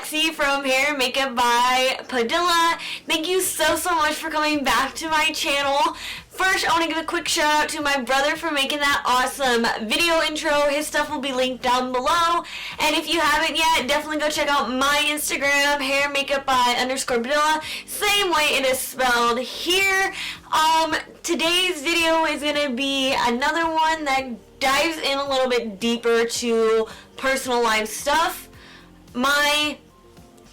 Lexi from Hair and Makeup by Padilla. Thank you so much for coming back to my channel. First, I want to give a quick shout out to my brother for making that awesome video intro. His stuff will be linked down below. And if you haven't yet, definitely go check out my Instagram, Hair and Makeup by _Padilla. Same way it is spelled here. Today's video is going to be another one that dives in a little bit deeper to personal life stuff. My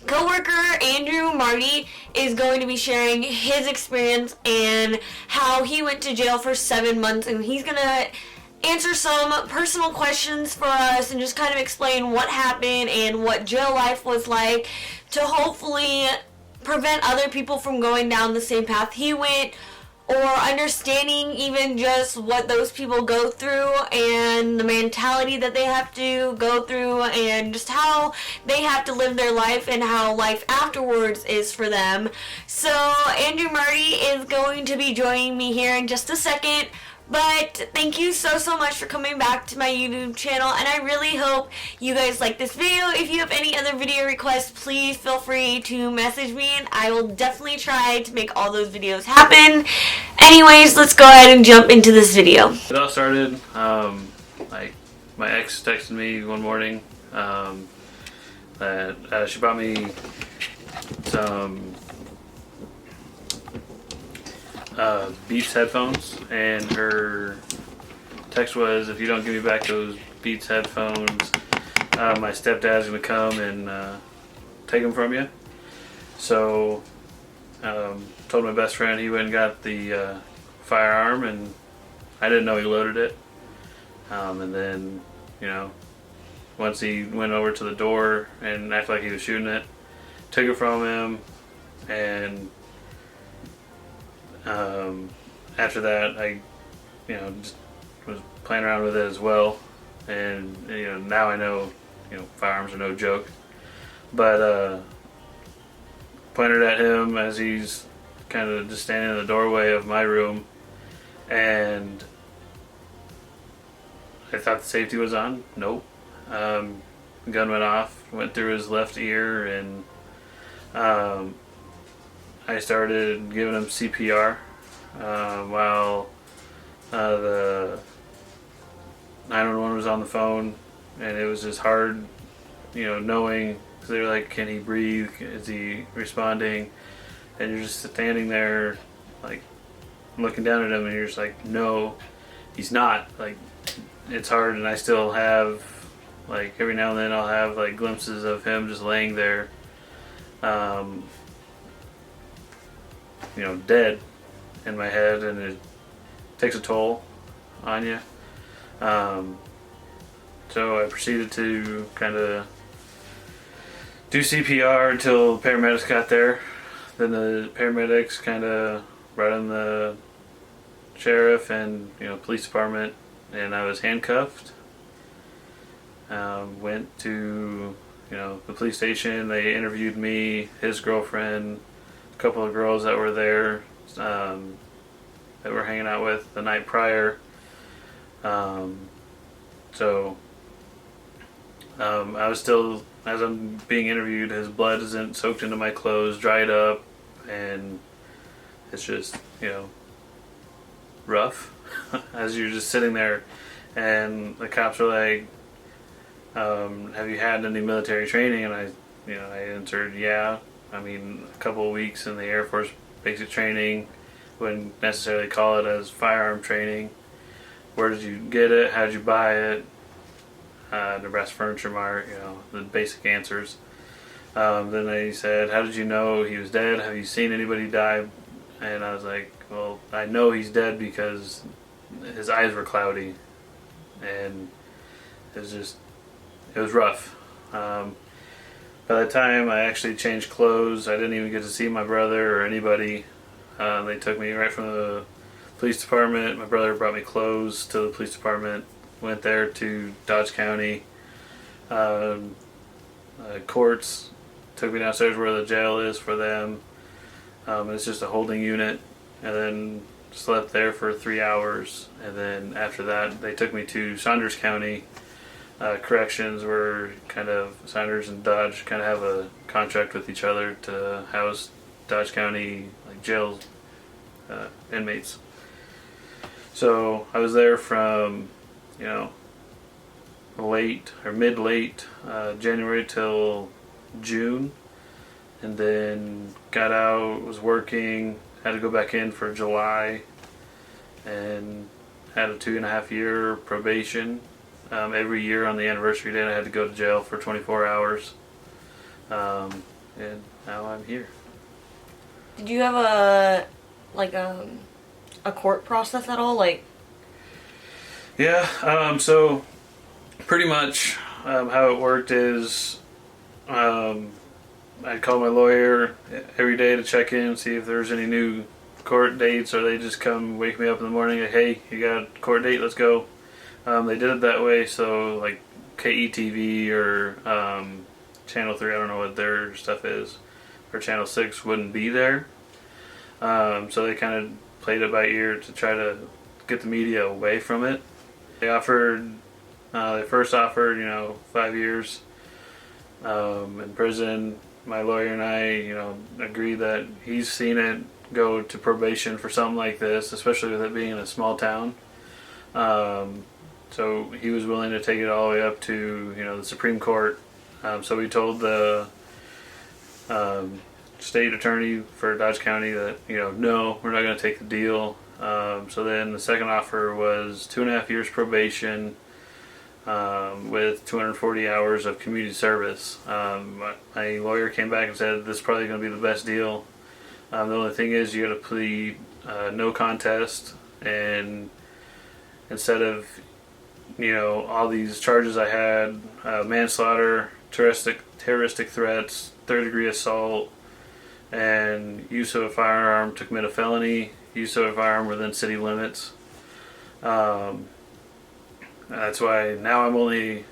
coworker Andrew Marty is going to be sharing his experience and how he went to jail for 7 months, and he's going to answer some personal questions for us and just kind of explain what happened and what jail life was like to hopefully prevent other people from going down the same path he went, or understanding even just what those people go through and the mentality that they have to go through and just how they have to live their life and how life afterwards is for them. So Andrew Marty is going to be joining me here in just a second. But thank you so much for coming back to my YouTube channel, and I really hope you guys like this video. If you have any other video requests, please feel free to message me, and I will definitely try to make all those videos happen. Anyways, let's go ahead and jump into this video. It all started, like, my ex texted me one morning that she bought me some Beats headphones, and her text was, if you don't give me back those Beats headphones, my stepdad's gonna come and take them from you. So told my best friend, he went and got the firearm, and I didn't know he loaded it. And then, you know, once he went over to the door and acted like he was shooting it, took it from him, and after that, I, just was playing around with it as well, and now I know, firearms are no joke. But pointed at him as he's kind of just standing in the doorway of my room, and I thought the safety was on. Nope. Gun went off, went through his left ear, and I started giving him CPR while the 911 was on the phone, and it was just hard, knowing, because they were like, can he breathe? Is he responding? And you're just standing there, like, looking down at him, and you're just like, no, he's not. Like, it's hard, and I still have, like, every now and then I'll have, like, glimpses of him just laying there, dead in my head, and it takes a toll on you. So I proceeded to kind of do CPR until paramedics got there. Then the paramedics kind of brought in the sheriff and police department, and I was handcuffed. Went to the police station. They interviewed me, his girlfriend, a couple of girls that were there, that we're hanging out with the night prior. So I was still, as I'm being interviewed, his blood isn't soaked into my clothes, dried up, and it's just, rough as you're just sitting there, and the cops are like, have you had any military training? And I answered, yeah. I mean, a couple of weeks in the Air Force basic training. Wouldn't necessarily call it as firearm training. Where did you get it? How did you buy it? Nebraska Furniture Mart, the basic answers. Then they said, how did you know he was dead? Have you seen anybody die? And I was like, well, I know he's dead because his eyes were cloudy, and it was rough. By the time I actually changed clothes, I didn't even get to see my brother or anybody. They took me right from the police department. My brother brought me clothes to the police department. Went there to Dodge County courts. Took me downstairs where the jail is for them. It's just a holding unit. And then slept there for 3 hours. And then after that, they took me to Saunders County corrections were kind of Sanders and Dodge kind of have a contract with each other to house Dodge County like jail inmates. So I was there from late or mid-late January till June, and then got out, was working, had to go back in for July, and had a 2.5 year probation. Every year on the anniversary date I had to go to jail for 24 hours, and now I'm here. Did you have a court process at all? Like, yeah, so pretty much how it worked is I'd call my lawyer every day to check in, see if there's any new court dates, or they just come wake me up in the morning like, hey, you got a court date, let's go. They did it that way, so like KETV or Channel 3, I don't know what their stuff is, or Channel 6 wouldn't be there. So they kind of played it by ear to try to get the media away from it. They first offered, 5 years in prison. My lawyer and I, agreed that he's seen it go to probation for something like this, especially with it being in a small town. So he was willing to take it all the way up to, the Supreme Court. So we told the state attorney for Dodge County that, no, we're not going to take the deal. So then the second offer was 2.5 years probation with 240 hours of community service. My lawyer came back and said this is probably going to be the best deal. The only thing is you got to plead no contest, and instead of all these charges I had, manslaughter, terroristic threats, third-degree assault, and use of a firearm to commit a felony, use of a firearm within city limits. That's why now I'm only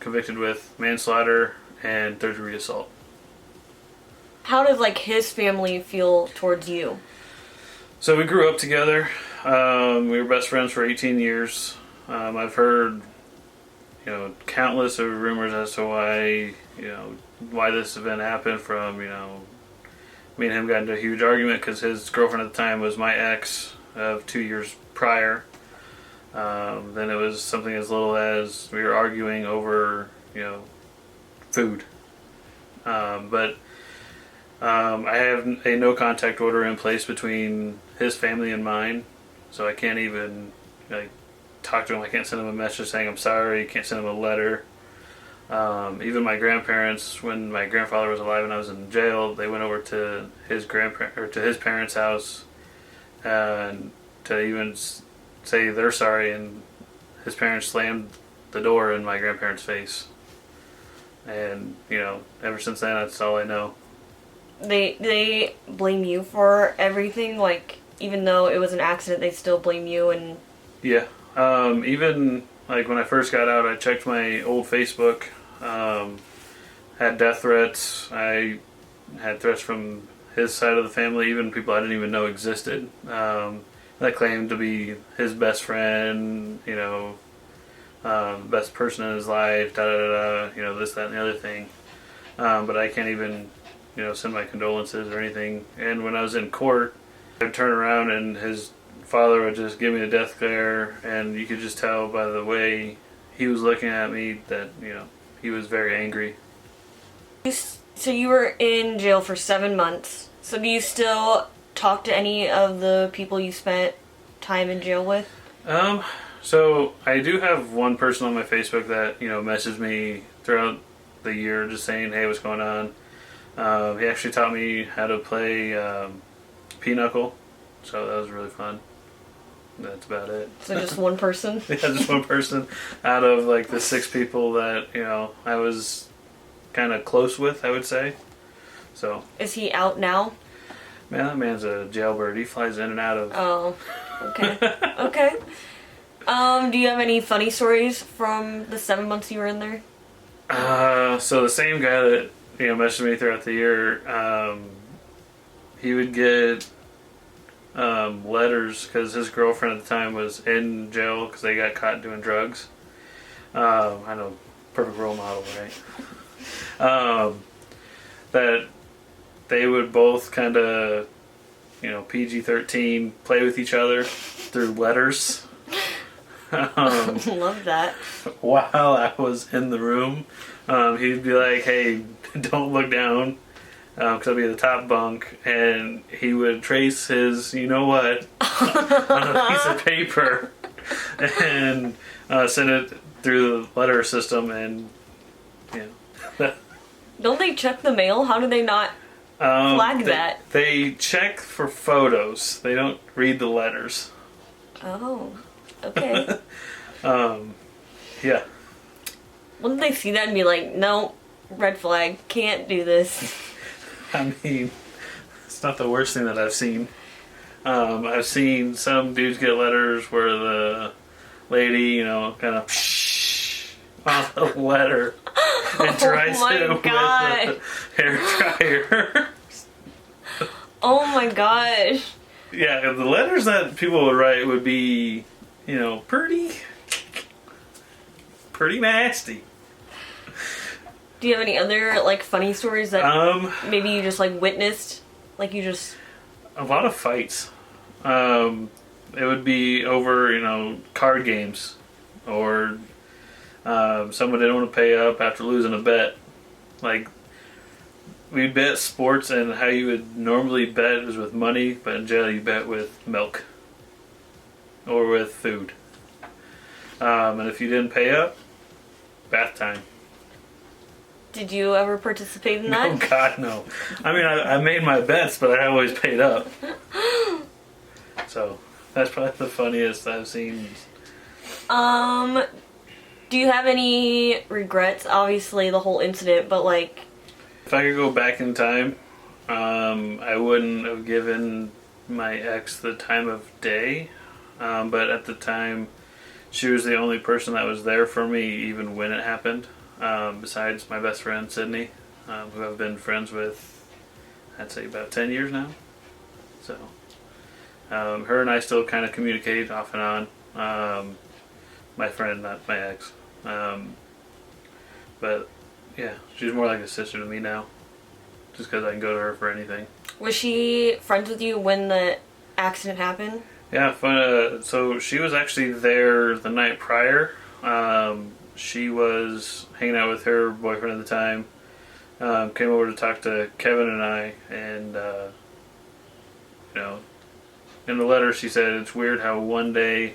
convicted with manslaughter and third-degree assault. how does his family feel towards you? So we grew up together. We were best friends for 18 years. I've heard, countless of rumors as to why this event happened. From me and him got into a huge argument because his girlfriend at the time was my ex of 2 years prior. Then it was something as little as we were arguing over, food. But I have a no contact order in place between his family and mine, so I can't even talk to him. I can't send him a message saying I'm sorry. Can't send him a letter. Even my grandparents, when my grandfather was alive and I was in jail, they went over to his parents' house and to even say they're sorry, and his parents slammed the door in my grandparents' face. And ever since then, that's all I know. They blame you for everything, even though it was an accident, they still blame you. And yeah, even when I first got out, I checked my old Facebook. Had death threats. I had threats from his side of the family, even people I didn't even know existed. That claimed to be his best friend, best person in his life, this, that, and the other thing. But I can't even, send my condolences or anything. And when I was in court, I'd turn around and his father would just give me the death glare, and you could just tell by the way he was looking at me that, he was very angry. So you were in jail for 7 months. So do you still talk to any of the people you spent time in jail with? So I do have one person on my Facebook that, messaged me throughout the year just saying, hey, what's going on? He actually taught me how to play pinochle, so that was really fun. That's about it. So just one person? Yeah, just one person out of the 6 people that, I was kind of close with, I would say. So. Is he out now? Man, that man's a jailbird. He flies in and out of... Oh, okay. Okay. Do you have any funny stories from the 7 months you were in there? So the same guy that, messaged me throughout the year, he would get letters because his girlfriend at the time was in jail because they got caught doing drugs. I know perfect role model, right? That they would both kind of, PG-13 play with each other through letters. Love that. While I was in the room, he'd be like, "Hey, don't look down," because I'd be at the top bunk, and he would trace his, on a piece of paper, and send it through the letter system, and Don't they check the mail? How do they not flag that? They check for photos. They don't read the letters. Oh, okay. Yeah. Wouldn't they see that and be like, no, red flag, can't do this? I mean, it's not the worst thing that I've seen. I've seen some dudes get letters where the lady, kind of on the letter and dries it with a hair dryer. Oh my gosh. Yeah, the letters that people would write would be, pretty nasty. Do you have any other, funny stories that maybe you just, witnessed? A lot of fights. It would be over, card games. Or someone didn't want to pay up after losing a bet. We'd bet sports, and how you would normally bet is with money, but in jail you bet with milk. Or with food. And if you didn't pay up, bath time. Did you ever participate in that? Oh God, no. I mean, I made my bets, but I always paid up. So, that's probably the funniest I've seen. Do you have any regrets? Obviously, the whole incident, but if I could go back in time, I wouldn't have given my ex the time of day. But at the time, she was the only person that was there for me, even when it happened. Besides my best friend, Sydney, who I've been friends with, I'd say about 10 years now. So, her and I still kind of communicate off and on. My friend, not my ex. But, yeah, she's more like a sister to me now. Just because I can go to her for anything. Was she friends with you when the accident happened? Yeah, so she was actually there the night prior. She was hanging out with her boyfriend at the time. Came over to talk to Kevin and I, and in the letter she said it's weird how one day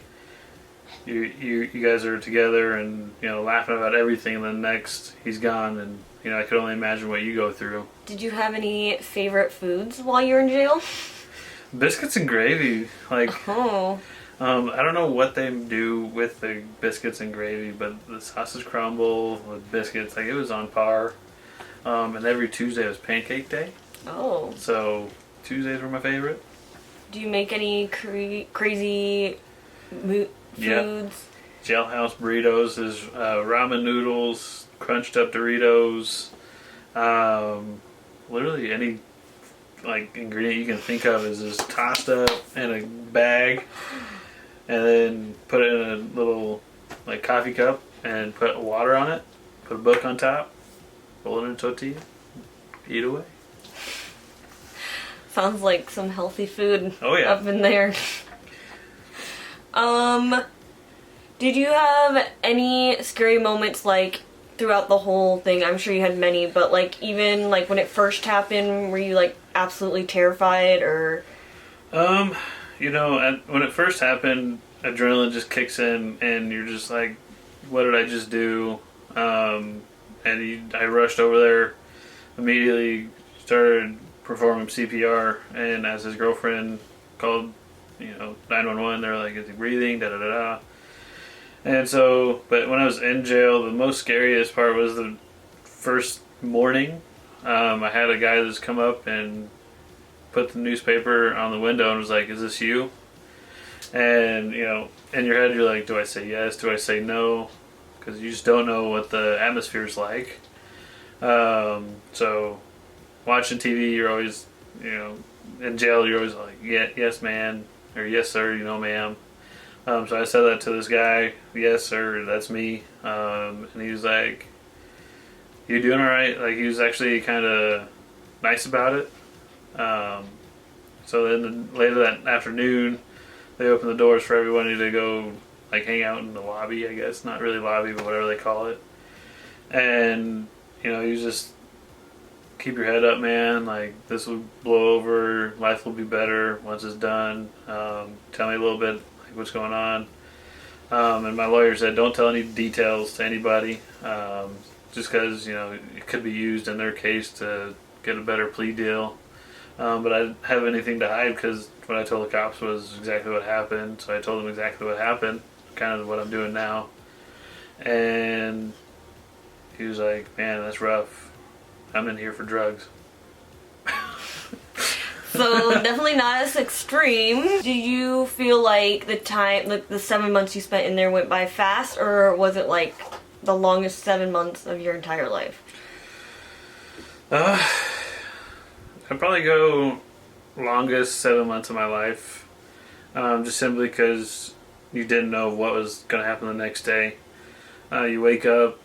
you guys are together and laughing about everything, and the next he's gone, and I could only imagine what you go through. Did you have any favorite foods while you were in jail? Biscuits and gravy, Oh. I don't know what they do with the biscuits and gravy, but the sausage crumble with biscuits, it was on par. And every Tuesday was pancake day. Oh. So Tuesdays were my favorite. Do you make any crazy foods? Yep. Jailhouse burritos is ramen noodles, crunched up Doritos, literally any ingredient you can think of is just tossed up in a bag, and then put it in a little coffee cup and put water on it, put a book on top, roll it in a tortilla, eat away. Sounds like some healthy food. Oh yeah. Up in there. Did you have any scary moments throughout the whole thing? I'm sure you had many, but even when it first happened, were you absolutely terrified, or? When it first happened, adrenaline just kicks in, and you're just like, "What did I just do?" I rushed over there, immediately started performing CPR, and as his girlfriend called, 911, they were like, "Is he breathing?" Da da da da. And so, but when I was in jail, the most scariest part was the first morning. I had a guy that's come up and put the newspaper on the window and was like, "Is this you?" And, in your head, you're like, do I say yes? Do I say no? Because you just don't know what the atmosphere's like. So, watching TV, you're always, in jail, you're always like, yeah, yes, man, or yes, sir, ma'am. So I said that to this guy. Yes, sir, that's me. And he was like, "You doing all right?" Like, he was actually kind of nice about it. So then later that afternoon, they opened the doors for everybody to go, like, hang out in the lobby, I guess. Not really lobby, but whatever they call it. And, he was just, keep your head up, man. Like, this will blow over. Life will be better once it's done. Tell me a little bit, like, what's going on. And my lawyer said, don't tell any details to anybody. Just because, it could be used in their case to get a better plea deal. But I didn't have anything to hide because what I told the cops was exactly what happened. So I told them exactly what happened, kind of what I'm doing now. And he was like, man, that's rough. I'm in here for drugs. So definitely not as extreme. Do you feel like the 7 months you spent in there went by fast, or was it like the longest 7 months of your entire life? I'd probably go longest 7 months of my life. Just simply because you didn't know what was going to happen the next day. You wake up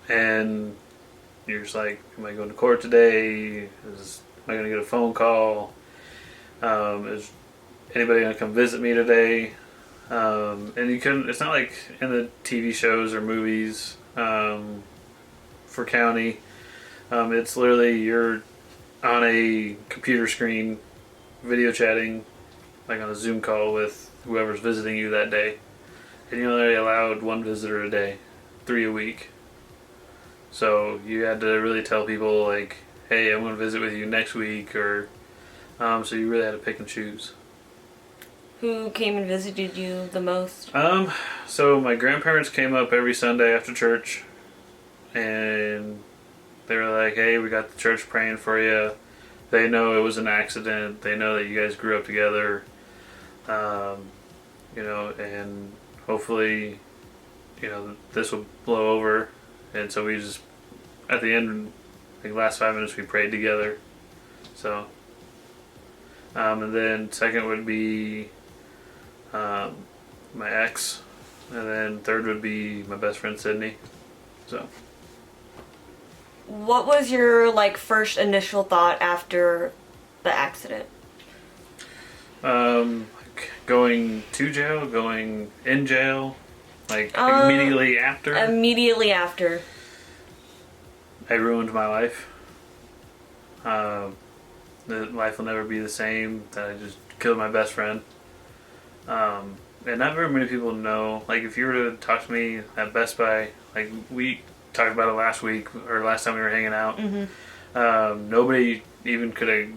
and you're just like, am I going to court today? Am I going to get a phone call? Is anybody going to come visit me today? And it's not like in the TV shows or movies for county. It's literally you're on a computer screen video chatting, like on a Zoom call with whoever's visiting you that day. And you're only allowed one visitor a day, 3 a week. So you had to really tell people, like, hey, I'm going to visit with you next week, or so you really had to pick and choose. Who came and visited you the most? So my grandparents came up every Sunday after church, and they were like, hey, we got the church praying for you. They know it was an accident. They know that you guys grew up together. And hopefully, this will blow over. And so we just, at the end, like last 5 minutes, we prayed together. So, and then second would be my ex. And then third would be my best friend, Sydney. So. What was your first initial thought after the accident? Going to jail, going in jail, immediately after. Immediately after. I ruined my life. The life will never be the same. That I just killed my best friend. And not very many people know. Like, if you were to talk to me at Best Buy, like we talked about it last week or last time we were hanging out. Mm-hmm. Nobody even could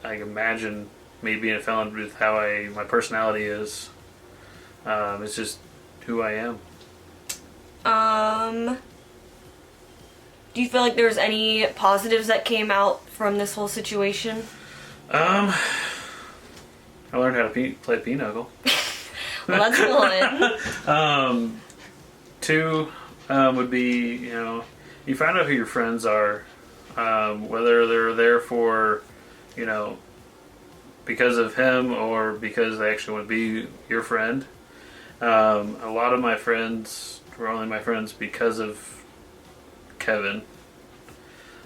imagine me being a felon with how my personality is. It's just who I am. Do you feel like there was any positives that came out from this whole situation? I learned how to play pinochle. Well, that's one. Two would be, you find out who your friends are, whether they're there for, because of him or because they actually want to be your friend. A lot of my friends were only my friends because of Kevin.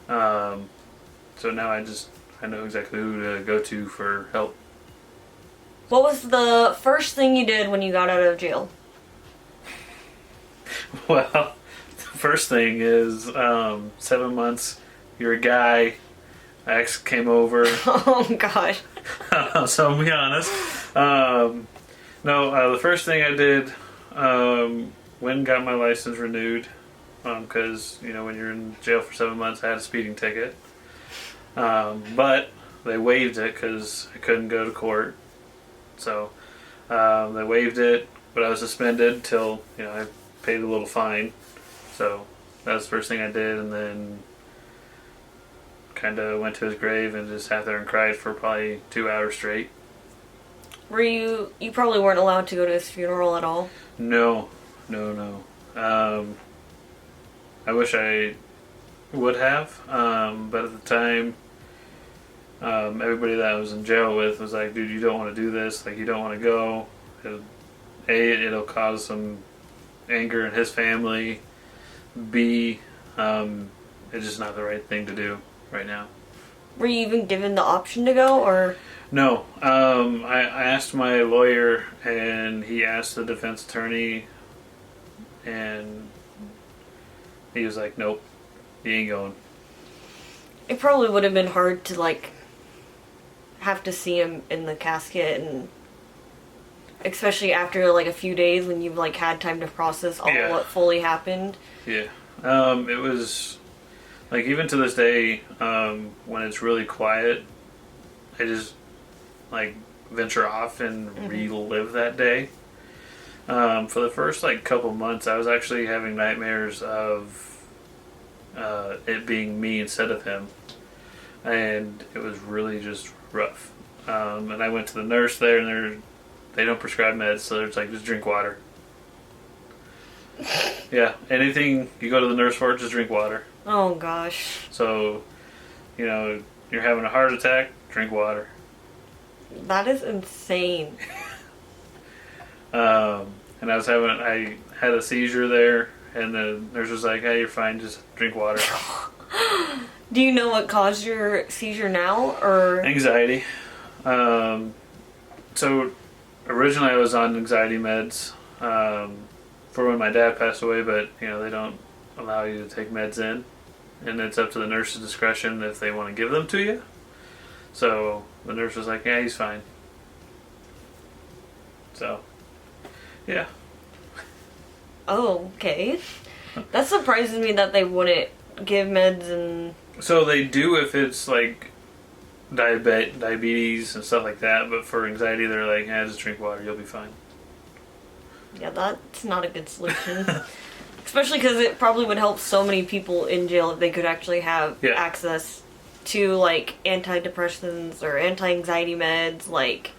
So now I know exactly who to go to for help. What was the first thing you did when you got out of jail? Well, the first thing is 7 months. You're a guy. Ex came over. Oh gosh. So I'm be honest. The first thing I did, went and got my license renewed, because when you're in jail for 7 months, I had a speeding ticket. But they waived it because I couldn't go to court. So they waived it, but I was suspended until I paid a little fine. So that was the first thing I did, and then kind of went to his grave and just sat there and cried for probably 2 hours straight. Were you probably weren't allowed to go to his funeral at all? No. I wish I would have, but at the time, everybody that I was in jail with was like, dude, you don't want to do this, like, you don't want to go. A, it'll cause some anger in his family. B, it's just not the right thing to do right now. Were you even given the option to go, or? No. I asked my lawyer, and he asked the defense attorney, and he was like, nope, he ain't going. It probably would have been hard to, like, have to see him in the casket, and especially after, like, a few days when you've, like, had time to process all what fully happened. Yeah. It was, like, even to this day, when it's really quiet, I just, like, venture off and relive that day. For the first, like, couple months, I was actually having nightmares of it being me instead of him. And it was really just rough. And I went to the nurse there, and they don't prescribe meds, so it's like, just drink water. Yeah, anything you go to the nurse for, just drink water. Oh, gosh. So, you know, you're having a heart attack, drink water. That is insane. And I had a seizure there, and the nurse was like, hey, you're fine, just drink water. Do you know what caused your seizure now, or? Anxiety. So, originally I was on anxiety meds for when my dad passed away, but, you know, they don't allow you to take meds in, and it's up to the nurse's discretion if they want to give them to you. So, the nurse was like, yeah, he's fine. So, yeah. Oh, okay. That surprises me that they wouldn't give meds and... So they do if it's like diabetes and stuff like that, but for anxiety they're like, just drink water, you'll be fine. Yeah, that's not a good solution. Especially because it probably would help so many people in jail if they could actually have access to, like, antidepressants or anti-anxiety meds. Like,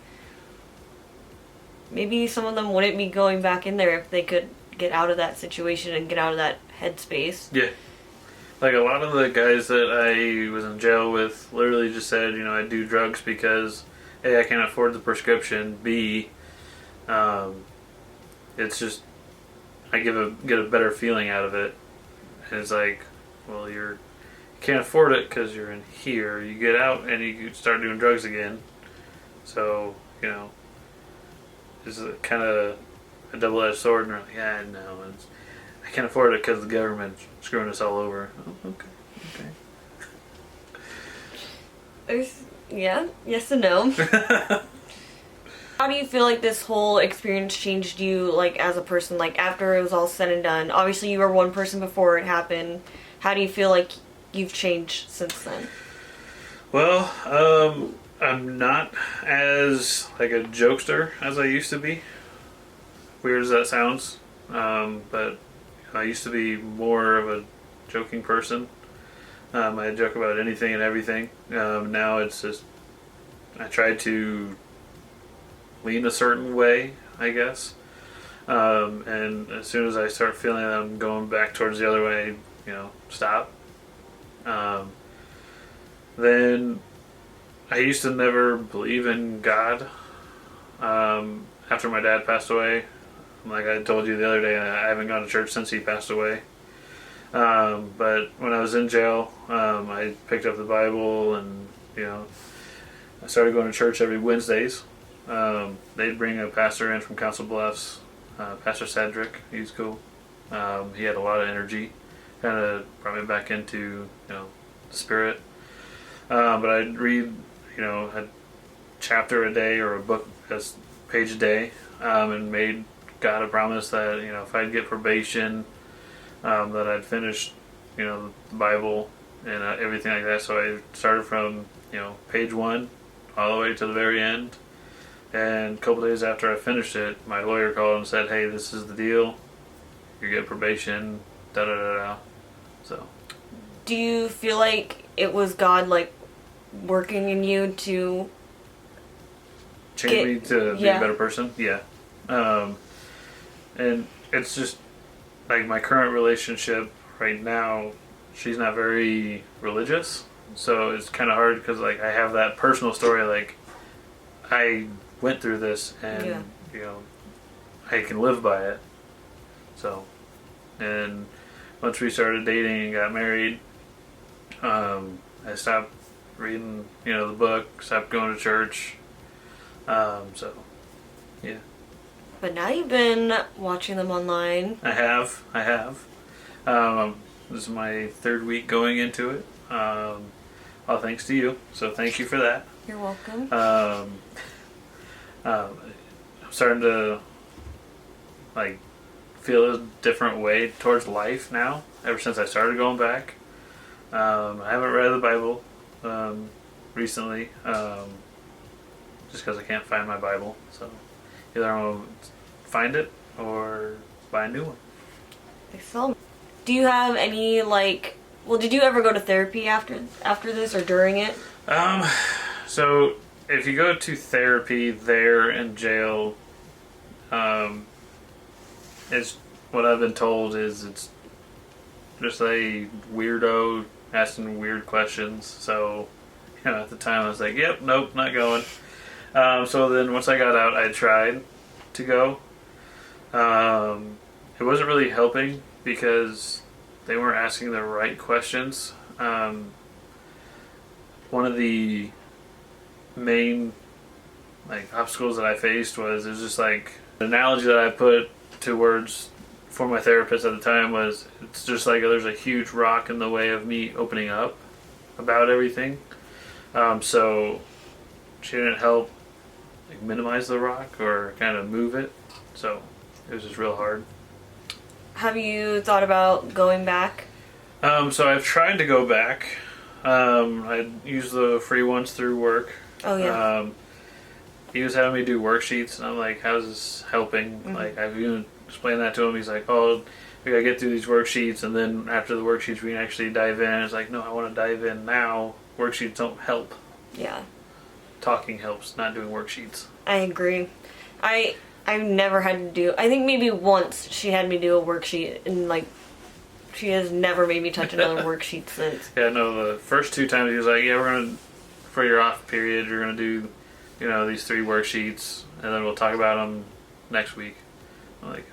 maybe some of them wouldn't be going back in there if they could get out of that situation and get out of that headspace. Yeah. Like, a lot of the guys that I was in jail with literally just said, you know, I do drugs because, A, I can't afford the prescription, B, it's just, I get a better feeling out of it. And it's like, well, you can't afford it because you're in here. You get out and you start doing drugs again. So, you know, it's kind of a double-edged sword. And we're like, yeah, no, I can't afford it because the government's screwing us all over. Oh, okay. Yes and no. How do you feel like this whole experience changed you, like, as a person, like, after it was all said and done? Obviously, you were one person before it happened. How do you feel like you've changed since then? Well, I'm not as, like, a jokester as I used to be. Weird as that sounds. But I used to be more of a joking person. I joke about anything and everything. Now it's just, I try to lean a certain way, I guess. And as soon as I start feeling that I'm going back towards the other way, you know, stop. Then I used to never believe in God. After my dad passed away, like I told you the other day, I haven't gone to church since he passed away. But when I was in jail, I picked up the Bible and, you know, I started going to church every Wednesdays. They'd bring a pastor in from Council Bluffs, Pastor Cedric. He's cool. He had a lot of energy, kind of brought me back into, you know, the spirit. But I'd read, you know, a chapter a day or a book, a page a day, and made God a promise that, you know, if I'd get probation, that I'd finish, you know, the Bible and everything like that. So I started from, you know, page 1 all the way to the very end. And a couple days after I finished it, my lawyer called and said, hey, this is the deal. You get probation, da-da-da-da. So. Do you feel like it was God, like, working in you to... change me to be a better person? Yeah. And it's just, like, my current relationship right now, she's not very religious. So it's kind of hard because, like, I have that personal story, like, I went through this and, you know, I can live by it. So, and once we started dating and got married, I stopped reading, the book, stopped going to church. So, yeah. But now you've been watching them online. I have. This is my third week going into it. All thanks to you. So thank you for that. You're welcome. I'm starting to feel a different way towards life now. Ever since I started going back, I haven't read the Bible recently, just because I can't find my Bible. So either I'm gonna find it or buy a new one. Do you have any did you ever go to therapy after this or during it? So if you go to therapy there in jail, it's what I've been told is it's just a weirdo asking weird questions. So, at the time I was like, yep, nope, not going. So then once I got out, I tried to go. It wasn't really helping because they weren't asking the right questions. One of the main obstacles that I faced was just the analogy that I put to words for my therapist at the time was it's just there's a huge rock in the way of me opening up about everything. So she didn't help minimize the rock or kind of move it. So it was just real hard. Have you thought about going back? So I've tried to go back. I used the free ones through work. Oh yeah. He was having me do worksheets, and I'm like, how's this helping? Mm-hmm. I've even explained that to him. He's like, oh, we gotta get through these worksheets, and then after the worksheets, we can actually dive in. It's like, no, I want to dive in now. Worksheets don't help. Yeah. Talking helps, not doing worksheets. I agree. I've never had to do. I think maybe once she had me do a worksheet, and she has never made me touch another worksheet since. Yeah, no. The first 2 times he was like, yeah, we're gonna for your off period, you're gonna do, these 3 worksheets, and then we'll talk about them next week. I'm like,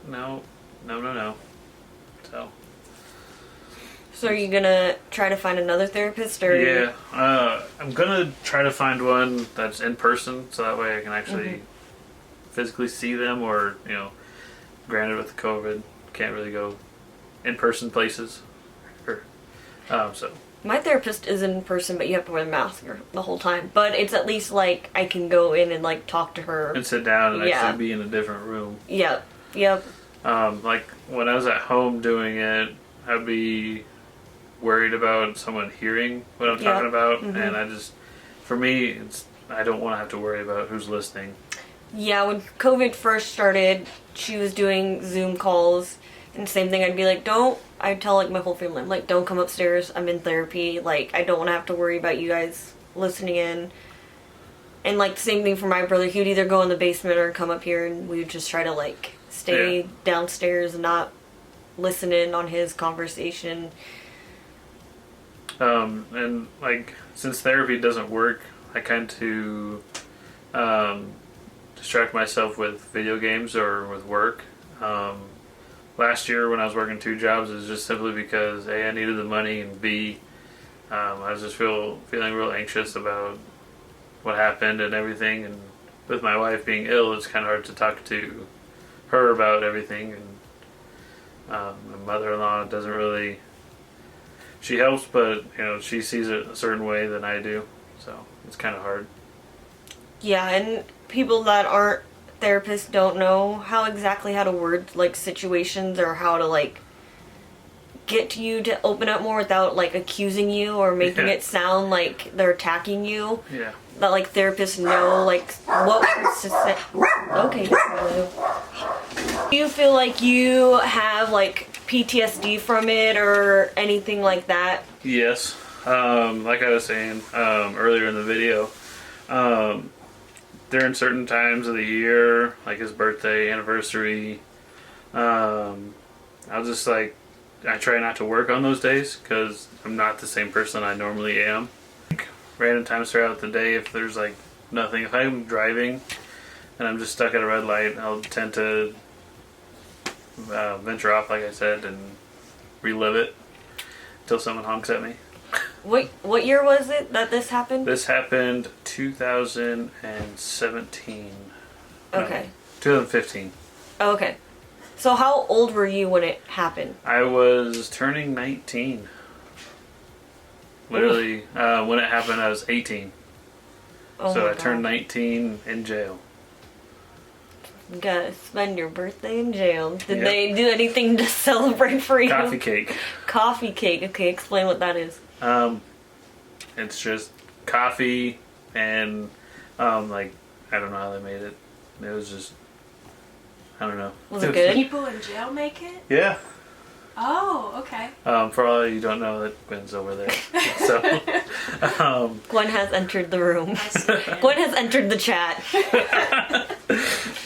no. So are you gonna try to find another therapist, or? Yeah, I'm gonna try to find one that's in person, so that way I can actually physically see them. Or granted with the COVID, can't really go in person places. So. My therapist is in person, but you have to wear the mask the whole time. But it's at least I can go in and talk to her and sit down and actually be in a different room. Yep. When I was at home doing it, I'd be worried about someone hearing what I'm talking about, and for me, I don't want to have to worry about who's listening. Yeah, when COVID first started, she was doing Zoom calls, and same thing. I'd be like, I'd tell my whole family, I'm like, don't come upstairs. I'm in therapy. I don't want to have to worry about you guys listening in. And the same thing for my brother. He would either go in the basement or come up here, and we would just try to stay downstairs and not listen in on his conversation. And since therapy doesn't work, I kind of distract myself with video games or with work. Last year when I was working 2 jobs, it was just simply because A, I needed the money, and B, I was just feeling real anxious about what happened and everything. And with my wife being ill, it's kind of hard to talk to her about everything. And my mother-in-law doesn't really. She helps, but she sees it a certain way than I do, so it's kind of hard. Yeah, and people that aren't therapists don't know how to word situations, or how to get you to open up more without accusing you or making it sound like they're attacking you. Yeah. That therapists know what words to say. Okay. Do you feel like you have PTSD from it or anything like that? Yes. Like I was saying earlier in the video, during certain times of the year, like his birthday, anniversary, I'll just I try not to work on those days because I'm not the same person I normally am. Random times throughout the day, if there's nothing, if I'm driving and I'm just stuck at a red light, I'll tend to venture off, like I said, and relive it until someone honks at me. What year was it that this happened? This happened 2017. Okay. No, 2015. Oh, okay. So how old were you when it happened? I was turning 19. Literally, when it happened, I was 18. Oh So my I turned God. 19 in jail. You gotta spend your birthday in jail. Did Yep. they do anything to celebrate for you? Coffee cake. Coffee cake. Okay, explain what that is. It's just coffee and like I don't know how they made it. It was just I don't know. Was it good? People in jail make it? Yeah. Oh, okay. For all you don't know, that Gwen's over there. So, Gwen has entered the room. I see it. Gwen has entered the chat.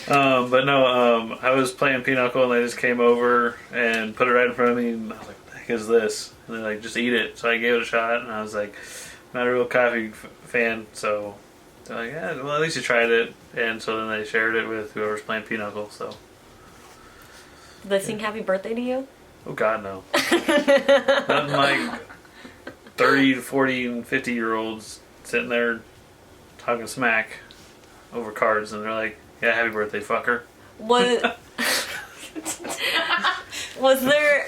but no, I was playing Pinochle and they just came over and put it right in front of me and I was like, what the heck is this? And they're like, just eat it. So I gave it a shot and I was like, not a real coffee fan, so they're like, yeah, well at least you tried it. And so then they shared it with whoever's playing Pinochle, so. Did they sing happy birthday to you? Oh God, no. Nothing like 30 to 40 and 50-year-olds sitting there talking smack over cards and they're like, yeah, happy birthday, fucker. Was there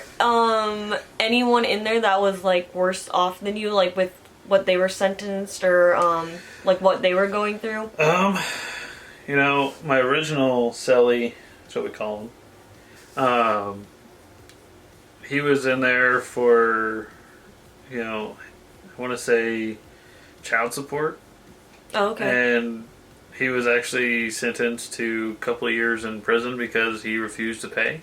anyone in there that was like worse off than you, like with what they were sentenced or like what they were going through? You know, my original cellie, that's what we call him. He was in there for, you know, I want to say child support. Oh, okay. And he was actually sentenced to a couple of years in prison because he refused to pay.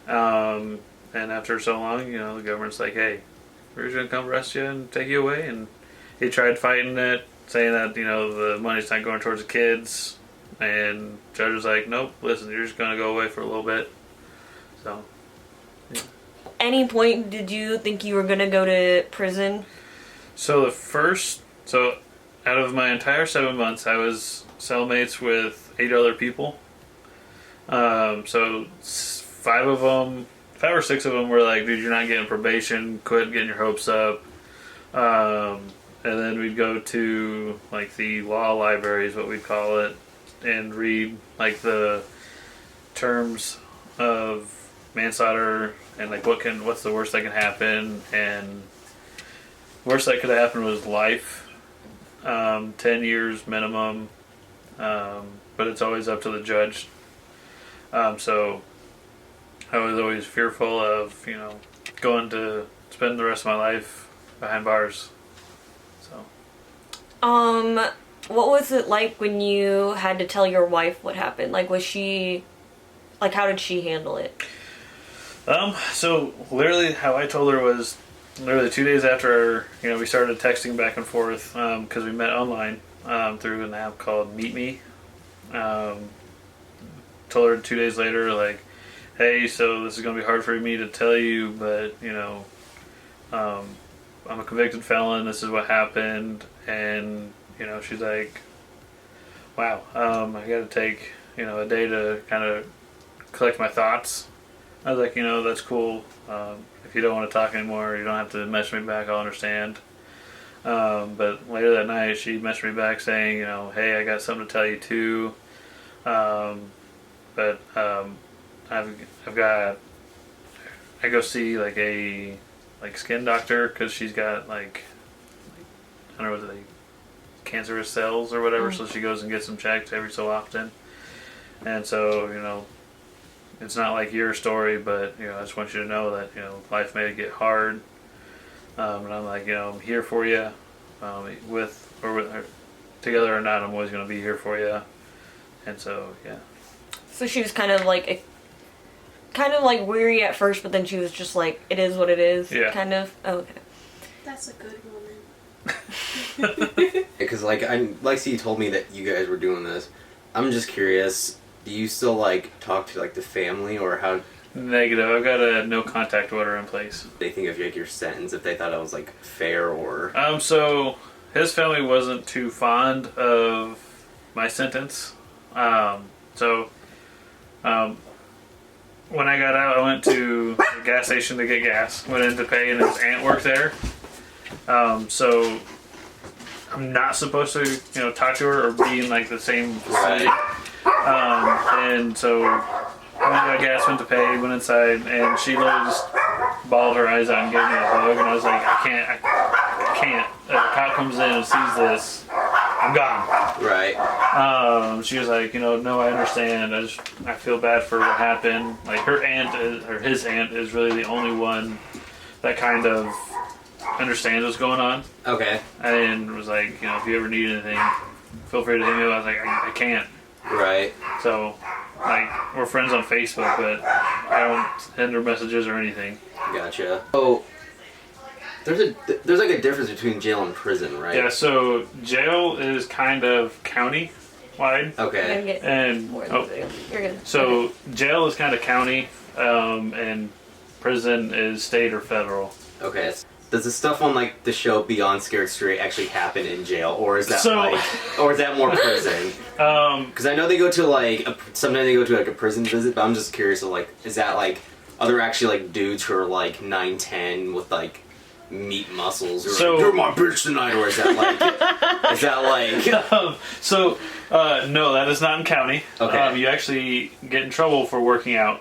And after so long, you know, the government's like, hey, we're just going to come arrest you and take you away. And he tried fighting it, saying that, you know, the money's not going towards the kids. And the judge was like, nope, listen, you're just going to go away for a little bit. So, yeah. Any point did you think you were gonna go to prison? So out of my entire 7 months, I was cellmates with 8 other people. So 5 or 6 of them were like, dude, you're not getting probation, quit getting your hopes up. And then we'd go to like the law library is what we'd call it, and read like the terms of manslaughter and like what's the worst that can happen, and worst that could have happened was life, 10 years minimum, but it's always up to the judge. So I was always fearful of, you know, going to spend the rest of my life behind bars. So what was it like when you had to tell your wife what happened? Like, how did she handle it? So literally how I told her was literally 2 days after, you know, we started texting back and forth, because we met online, through an app called Meet Me. Told her 2 days later, like, hey, so this is going to be hard for me to tell you, but, you know, I'm a convicted felon, this is what happened, and, you know, she's like, wow, I gotta take, you know, a day to kind of collect my thoughts. I was like, you know, that's cool. If you don't want to talk anymore, you don't have to message me back, I'll understand. But later that night, she messaged me back saying, you know, hey, I got something to tell you too. But I go see like a skin doctor because she's got like, I don't know, what are they, cancerous cells or whatever. So she goes and gets them checked every so often. And so, you know, it's not like your story, but, you know, I just want you to know that, you know, life may get hard. And I'm like, you know, I'm here for you, with or together or not, I'm always going to be here for you. And so, yeah. So she was kind of like weary at first, but then she was just like, it is what it is. Yeah. Kind of. Oh, okay. That's a good woman. Because like Lexi told me that you guys were doing this. I'm just curious. Do you still like talk to like the family, or how Negative. I've got a no contact order in place. they think of like your sentence? If they thought it was like fair or So his family wasn't too fond of my sentence. When I got out, I went to the gas station to get gas. Went in to pay, and his aunt worked there. So I'm not supposed to, talk to her or be in like the same vicinity. And so I got gas, went to pay, went inside, and she literally just bawled her eyes out and gave me a hug. And I was like, I can't. If a cop comes in and sees this, I'm gone. Right. She was like, no, I understand. I feel bad for what happened. Like his aunt is really the only one that kind of understands what's going on. Okay. And was like, if you ever need anything, feel free to hit me up. I was like, I can't. Right. So, like, we're friends on Facebook, but I don't send her messages or anything. Gotcha. So, there's like a difference between jail and prison, right? Yeah. So jail is kind of county wide. Okay. And You're good. so jail is kind of county, and prison is state or federal. Okay. Does the stuff on like the show Beyond Scared Straight actually happen in jail, or is that or is that more prison? Because I know they go to like sometimes they go to like a prison visit, but I'm just curious. So like, is that like are there actually like dudes who are like 9'10" with like meat muscles, or So- like, you're my bitch tonight, or is that like No, that is not in county. Okay. You actually get in trouble for working out.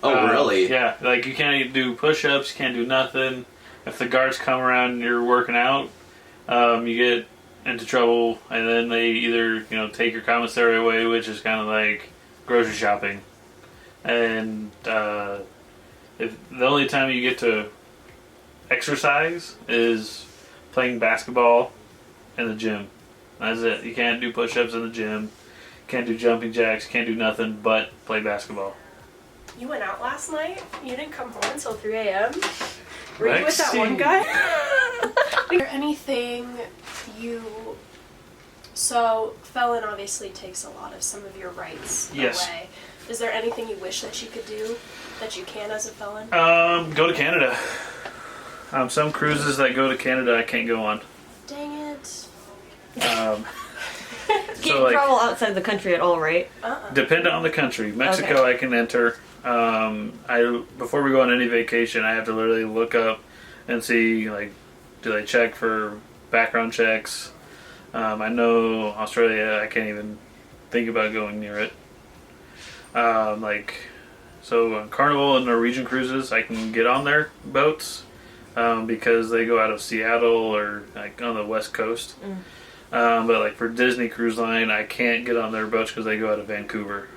Oh really? Yeah, like you can't do push-ups, you can't do nothing. If the guards come around and you're working out, you get into trouble, and then they either take your commissary away, which is kind of like grocery shopping, and if the only time you get to exercise is playing basketball in the gym. That's it. You can't do push-ups in the gym, can't do jumping jacks, can't do nothing but play basketball. You went out last night? You didn't come home until 3 a.m.? Were you with Lexi. that one guy? Is there anything So, felon obviously takes a lot of some of your rights Yes. away. Is there anything you wish that you could do that you can as a felon? Go to Canada. Some cruises that go to Canada I can't go on. Dang it. Can't travel outside the country at all, right? Dependent on the country. Mexico I can enter. Before we go on any vacation, I have to literally look up and see, like, do they check for background checks? I know Australia, I can't even think about going near it. So on Carnival and Norwegian cruises, I can get on their boats because they go out of Seattle or like on the west coast. But like for Disney Cruise Line, I can't get on their boats because they go out of Vancouver.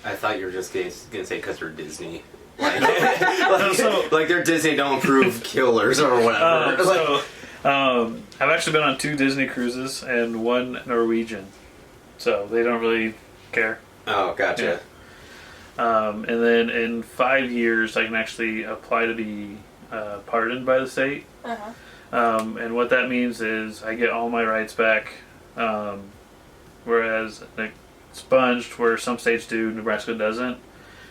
I thought you were just gonna say because they're Disney. So- Like they're Disney don't approve killers or whatever. I've actually been on 2 Disney cruises and 1 Norwegian, so they don't really care. Oh, gotcha. And then in 5 years, I can actually apply to be pardoned by the state. And what that means is I get all my rights back, whereas expunged, where some states do, Nebraska doesn't.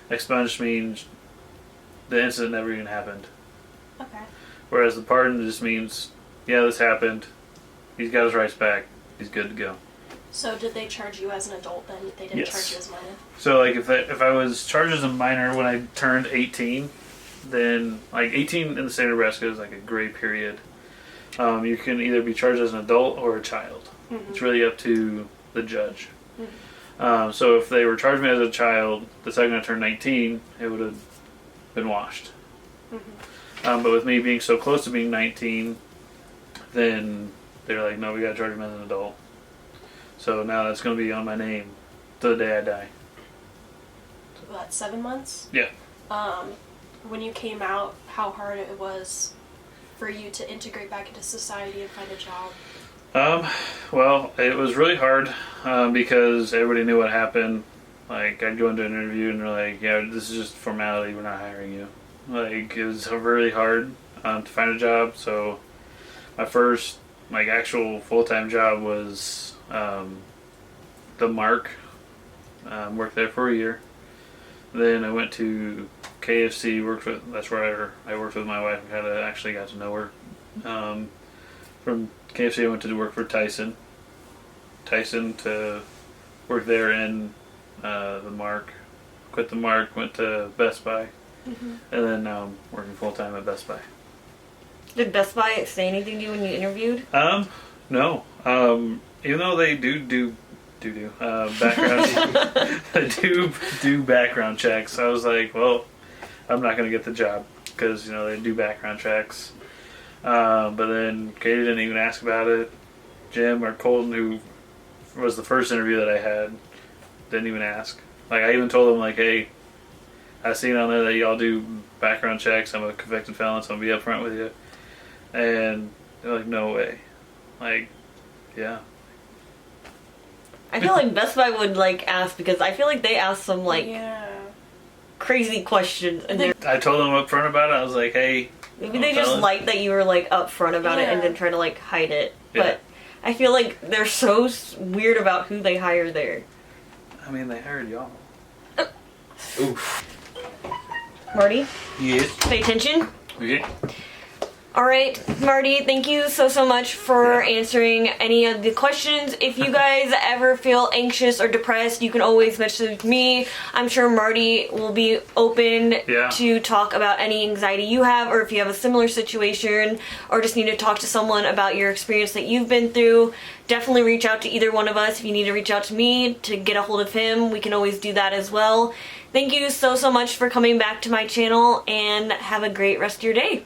Expunged means the incident never even happened. Okay. Whereas the pardon just means, yeah, this happened. He's got his rights back. He's good to go. So did they charge you as an adult then? They didn't Yes. charge you as minor? So like if I was charged as a minor when I turned 18, then like 18 in the state of Nebraska is like a gray period. You can either be charged as an adult or a child. It's really up to the judge. So if they were charging me as a child, the second I turned 19, it would have been washed. But with me being so close to being 19, then they're like, no, we got to charge him as an adult. So now that's going to be on my name to the day I die. What, 7 months? Yeah. When you came out, how hard it was for you to integrate back into society and find a job? Well, it was really hard because everybody knew what happened. Like, I'd go into an interview and they're like, yeah, this is just formality, we're not hiring you. Like, it was really hard to find a job. So my first, like, actual full-time job was the Mark. Worked there for a year. Then I went to KFC, that's where I worked with my wife and kind of actually got to know her. From KFC I went to work for Tyson Tyson to work there in the Mark. Quit the Mark, went to Best Buy, and then now I'm working full time at Best Buy. Did Best Buy say anything to you when you interviewed? No. Even though they do background, they do background checks. I was like, well, I'm not gonna get the job because they do background checks. But then Katie didn't even ask about it. Jim or Colton, who was the first interview that I had, didn't even ask. Like, I even told them, like, hey, I seen on there that y'all do background checks. I'm a convicted felon, so I'm gonna be upfront with you. And they're like, no way. Like, yeah. I feel like Best Buy would ask, because I feel like they ask some crazy questions, and I told them up front about it. I was like, hey, maybe they just like that you were upfront about it and didn't try to hide it. Yeah. But I feel like they're so weird about who they hire there. I mean, they hired y'all. Oof. Marty, Yes. pay attention. Okay. Alright, Marty, thank you so much for answering any of the questions. If you guys ever feel anxious or depressed, you can always message me. I'm sure Marty will be open to talk about any anxiety you have, or if you have a similar situation, or just need to talk to someone about your experience that you've been through. Definitely reach out to either one of us. If you need to reach out to me to get a hold of him, we can always do that as well. Thank you so much for coming back to my channel, and have a great rest of your day.